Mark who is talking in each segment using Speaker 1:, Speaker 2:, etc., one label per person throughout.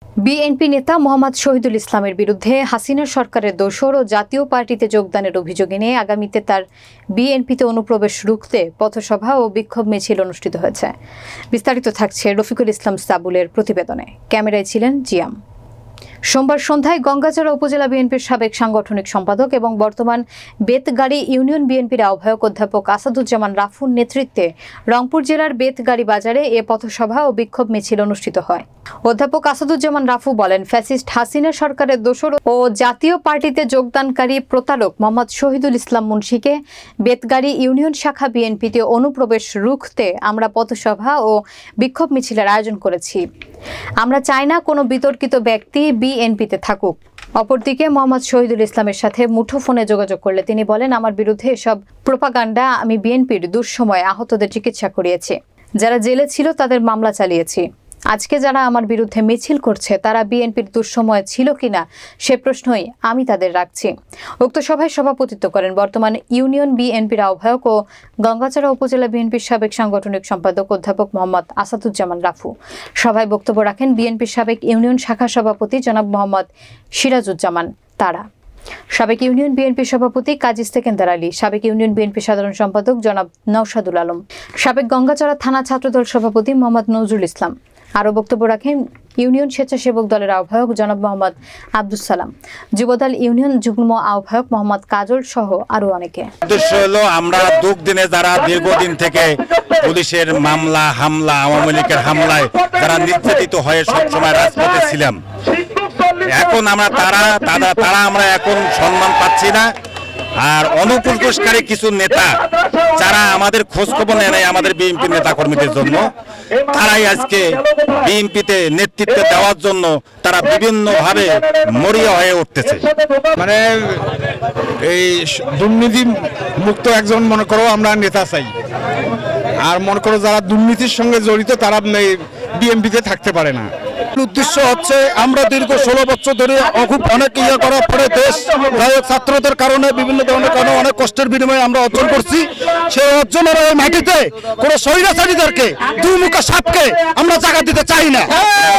Speaker 1: BNP নেতা মোহাম্মদ শহীদুল ইসলামের বিরুদ্ধে হাসিনা সরকারের দোসর ও জাতীয় পার্টিতে যোগদানের অভিযোগ এনে আগামীতে তার বিএনপিতে অনুপ্রবেশ রুখতে পথসভা ও বিক্ষোভ মিছিল অনুষ্ঠিত হয়েছে। বিস্তারিত থাকছে রফিকুল ইসলাম সাবুলের প্রতিবেদনে। ক্যামেরায় ছিলেন জিয়াম। সোমবার সন্ধ্যায় গঙ্গাচড়া উপজেলা বিএনপির সাবেক সাংগঠনিক সম্পাদক এবং বর্তমান বেতগাড়ি ইউনিয়ন বিএনপির আহ্বায়ক অধ্যাপক আসাদুজ্জামান রাফুর নেতৃত্বে রংপুর জেলার বেতগাড়ি বাজারে এ পথসভা ও বিক্ষোভ মিছিল অনুষ্ঠিত হয়। অধ্যাপক আসাদুজ্জামান রাফু বলেন, ফ্যাসিস্ট হাসিনা সরকারের দোসর ও জাতীয় পার্টিতে যোগদানকারী প্রতারক মোহাম্মদ শহীদুল ইসলাম মুন্সিকে বেতগাড়ি ইউনিয়ন শাখা বিএনপিতে অনুপ্রবেশ রুখতে আমরা পথসভা ও বিক্ষোভ মিছিলের আয়োজন করেছি। আমরা চাই না কোনো বিতর্কিত ব্যক্তি বিএনপিতে থাকুক। অপরদিকে মোহাম্মদ শহীদুল ইসলামের সাথে মুঠোফোনে যোগাযোগ করলে তিনি বলেন, আমার বিরুদ্ধে এসব প্রোপাগান্ডা, আমি বিএনপির দুঃসময়ে আহতদের চিকিৎসা করিয়েছি, যারা জেলে ছিল তাদের মামলা চালিয়েছি। আজকে যারা আমার বিরুদ্ধে মিছিল করছে তারা বিএনপির দুঃসময়ে ছিল কিনা সে প্রশ্নই আমি তাদের রাখছি। উক্ত সভায় সভাপতিত্ব করেন বর্তমান ইউনিয়ন বিএনপির আহ্বায়ক ও গঙ্গাচড়া উপজেলা বিএনপির সাবেক সাংগঠনিক সম্পাদক অধ্যাপক মোহাম্মদ আসাদুজ্জামান রাফু। সভায় বক্তব্য রাখেন বিএনপির সাবেক ইউনিয়ন শাখা সভাপতি জনাব মোহাম্মদ সিরাজুজ্জামান তারা, সাবেক ইউনিয়ন বিএনপির সভাপতি কাজী সেকেন্দার আলী, সাবেক ইউনিয়ন বিএনপির সাধারণ সম্পাদক জনাব নওশাদুল আলম, সাবেক গঙ্গাচড়া থানা ছাত্রদল সভাপতি মোহাম্মদ নজরুল ইসলাম। আরও বক্তব্য রাখেন ইউনিয়ন স্বেচ্ছাসেবক দলের আহ্বায়ক জনাব মোহাম্মদ আব্দুস সালাম, যুবদল ইউনিয়ন যুগ্ম আহ্বায়ক মোহাম্মদ কাজল সহ আরো অনেকে।
Speaker 2: উদ্দেশ্য হলো আমরা দিনে যারা দীর্ঘদিন থেকে পুলিশের মামলা হামলা, আওয়ামী লীগের হামলায় যারা নির্যাতিত হয়ে সবসময় রাজপথে ছিলাম, এখন আমরা তারা আমরা এখন সম্মান পাচ্ছি না। আর অনুপ্রবেশকারী কিছু নেতা যারা আমাদের খোঁজ খবর নেয় নাই আমাদের বিএনপি নেতা কর্মীদের জন্য, তারাই আজকে বিএনপিতে নেতৃত্ব দেওয়ার জন্য তারা বিভিন্নভাবে মরিয়া হয়ে উঠতেছে।
Speaker 3: মানে এই দুর্নীতি মুক্ত একজন মনে করো আমরা নেতা চাই, আর মনে করো যারা দুর্নীতির সঙ্গে জড়িত তারা বিএনপিতে থাকতে পারে না।
Speaker 4: উদ্দেশ্য হচ্ছে আমরা দীর্ঘ 16 বছর ধরে অনেক করার পরে দেশ ছাত্রদের কারণে বিভিন্ন ধরনের কারণে অনেক কষ্টের বিনিময়ে আমরা অর্জন করছি। সেই অর্জনের এই মাটিতে কোনো স্বৈরাচারীদেরকে দুমুখা সাপকে আমরা জায়গা দিতে চাই না।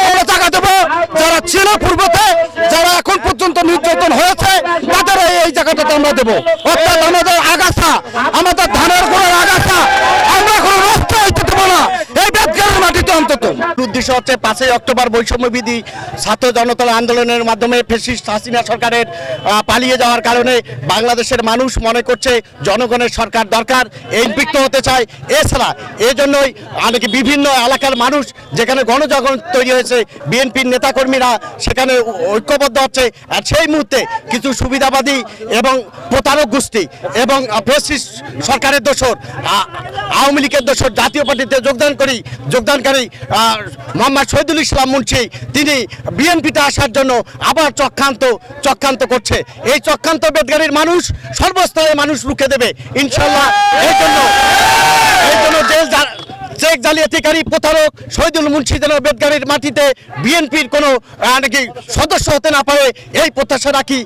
Speaker 4: আমরা জায়গা দেবো যারা ছিল পূর্বতে, যারা এখন পর্যন্ত নির্যাতন হয়েছে তাদের এই জায়গাটাতে আমরা দেবো। অর্থাৎ আমাদের আগাছা, আমাদের ধানের গোড়ার আগাছা আমরা কোনো রাস্তা হইতে দেবো না এই বেতগাড়ির মাটিতে অন্তত।
Speaker 5: উদ্দেশ্য হচ্ছে 5 অক্টোবর বৈষম্যবিধি ছাত্র জনতার আন্দোলনের মাধ্যমে ফ্যাসিস্ট হাসিনা সরকারের পালিয়ে যাওয়ার কারণে বাংলাদেশের মানুষ মনে করছে জনগণের সরকার দরকার, সম্পৃক্ত হতে চায়। এছাড়া এই জন্যই অনেকে বিভিন্ন এলাকার মানুষ যেখানে গণজাগরণ তৈরি হয়েছে, বিএনপির নেতাকর্মীরা সেখানে ঐক্যবদ্ধ হচ্ছে। আর সেই মুহূর্তে কিছু সুবিধাবাদী এবং প্রতারক গোষ্ঠী এবং ফ্যাসিস্ট সরকারের দোসর, আওয়ামী লীগের দোসর, জাতীয় পার্টিতে যোগদানকারী মোহাম্মদ শহীদুল ইসলাম মুন্সি, তিনি বিএনপিতে আসার জন্য আবার চক্রান্ত করছে। এই চক্রান্ত বেতগাড়ির মানুষ সর্বস্তরের মানুষ রুখে দেবে ইনশাল্লাহ। এই জন্য চেক জালিয়াতিকারী প্রতারক শহীদুল মুন্সি যেন বেতগাড়ির মাটিতে বিএনপির কোনো সদস্য হতে না পারে এই প্রত্যাশা রাখি।